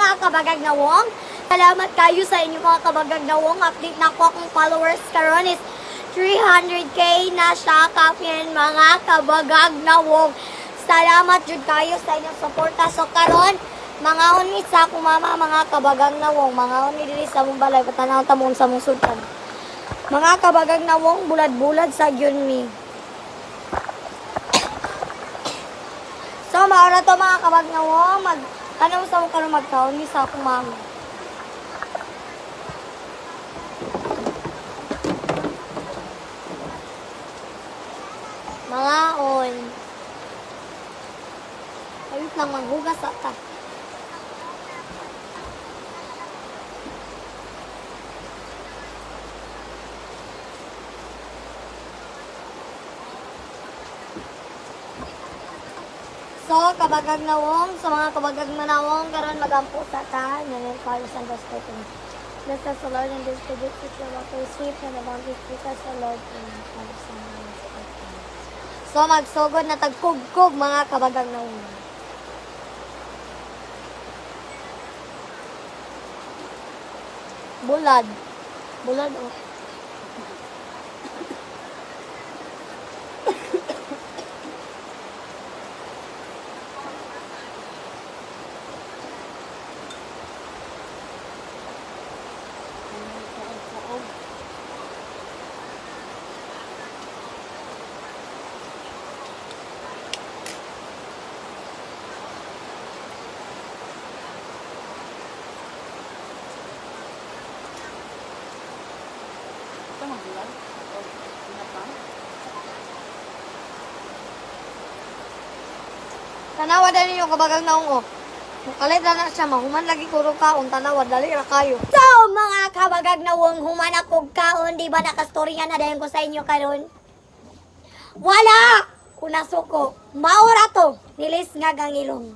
mga kabagag na wong. Salamat kayo sa inyo mga kabagag na wong. Update na ko akong followers karon is 300k na siya kapyan mga kabagag na wong. Salamat jud kayo sa inyong suporta. So karon mga unit sa akong mama mga kabagag na wong. Mga unit diri sa mong balay patanaw ta mo sa mong sultan. Mga kabagag na wong bulad-bulad sa gyud mi. So, maura to mga kabagnaw, ano sa mo karon magkaon ni sa akong mama. Mga on. Ayun lang maghugas ata. So, kabagag na wong, sa mga kabagag na wong, karon magampo sa ta, nanin kayo sa gospel. Bless us, the Lord, and distribute to your water, sweep na nabanggit kita sa Lord, and kayo sa mga gospel. So, magsugod na tagkub-kub, mga kabagag na wong. Bulad. Bulad, oh. Tanawa dali ninyo kabagang naong oh. Kalit na siya, mahuman lagi kuro kaon, tanawa, dali ra kayo. So, mga kabagag na wong human akong kaon, di ba nakastorya na dayon ko sa inyo karon? Wala! Kuna suko, maura to, nilis nga gangilong.